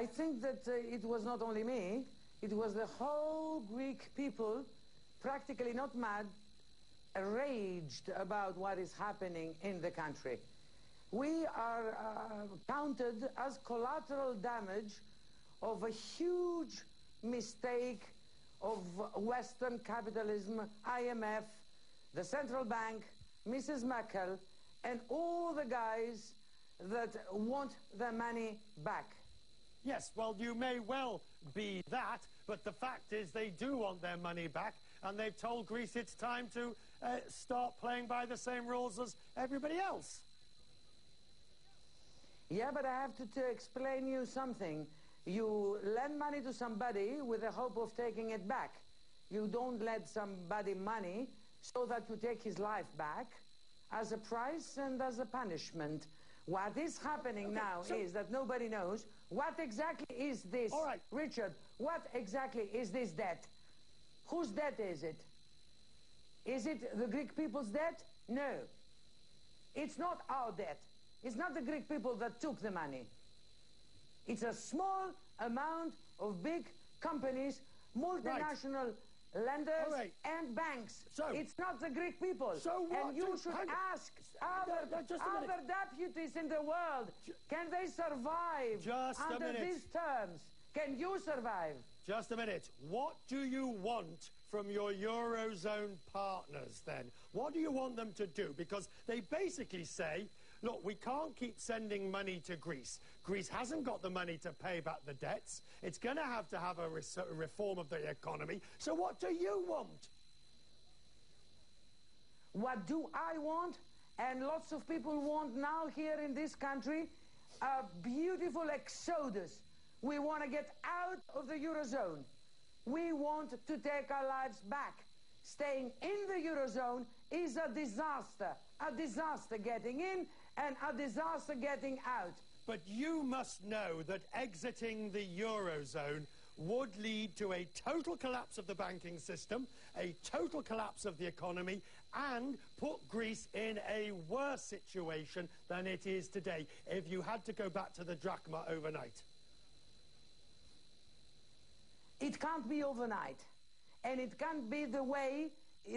I think that it was not only me, it was the whole Greek people, practically not mad, enraged about what is happening in the country. We are counted as collateral damage of a huge mistake of Western capitalism, IMF, the central bank, Mrs. Merkel, and all the guys that want their money back. Yes, well, you may well be that, but the fact is they do want their money back, and they've told Greece it's time to start playing by the same rules as everybody else. Yeah, but I have to explain you something. You lend money to somebody with the hope of taking it back. You don't lend somebody money so that you take his life back as a price and as a punishment. What is happening now is that nobody knows what exactly is this. All right. Richard, what exactly is this debt? Whose debt is it? Is it the Greek people's debt? No. It's not our debt. It's not the Greek people that took the money. It's a small amount of big companies, multinational lenders and banks. So, it's not the Greek people. So what? And you should ask other deputies in the world, can they survive under these terms? Can you survive? Just a minute. What do you want from your Eurozone partners, then? What do you want them to do? Because they basically say, look, we can't keep sending money to Greece. Greece hasn't got the money to pay back the debts. It's going to have a reform of the economy. So what do you want? What do I want? And lots of people want now here in this country a beautiful exodus. We want to get out of the Eurozone. We want to take our lives back. Staying in the Eurozone is a disaster getting in and a disaster getting out. But you must know that exiting the Eurozone would lead to a total collapse of the banking system, a total collapse of the economy, and put Greece in a worse situation than it is today if you had to go back to the drachma overnight. It can't be overnight, and it can't be the way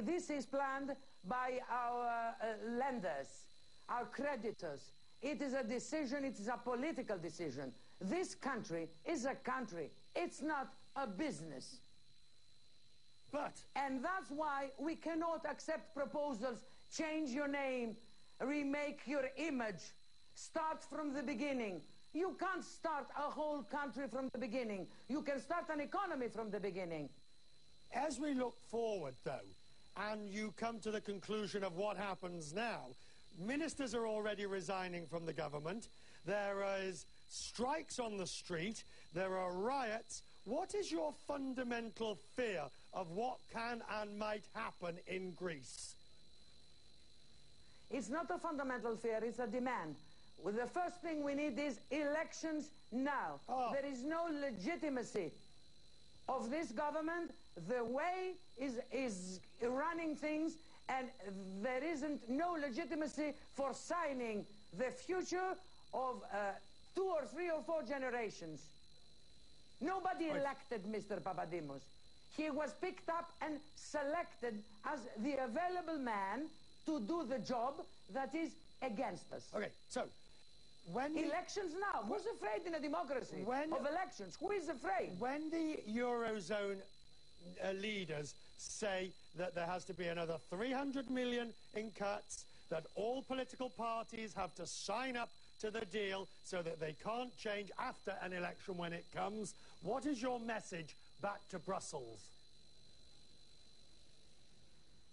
this is planned by our lenders, our creditors. It is a decision, it is a political decision. This country is a country, it's not a business. And that's why we cannot accept proposals, change your name, remake your image, start from the beginning. You can't start a whole country from the beginning. You can start an economy from the beginning. As we look forward, though, and you come to the conclusion of what happens now, ministers are already resigning from the government. There is strikes on the street. There are riots. What is your fundamental fear of what can and might happen in Greece? It's not a fundamental fear, it's a demand. Well, the first thing we need is elections now. There is no legitimacy of this government. The way is running things, and there isn't no legitimacy for signing the future of 2 or 3 or 4 generations. Nobody elected Mr. Papadimos. He was picked up and selected as the available man to do the job that is against us. Okay, so when elections now. Who's afraid in a democracy of elections? Who is afraid? When the Eurozone leaders say that there has to be another 300 million in cuts, that all political parties have to sign up to the deal so that they can't change after an election when it comes, what is your message back to Brussels?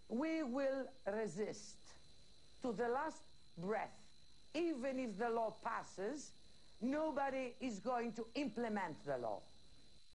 We will resist to the last breath. Even if the law passes, nobody is going to implement the law.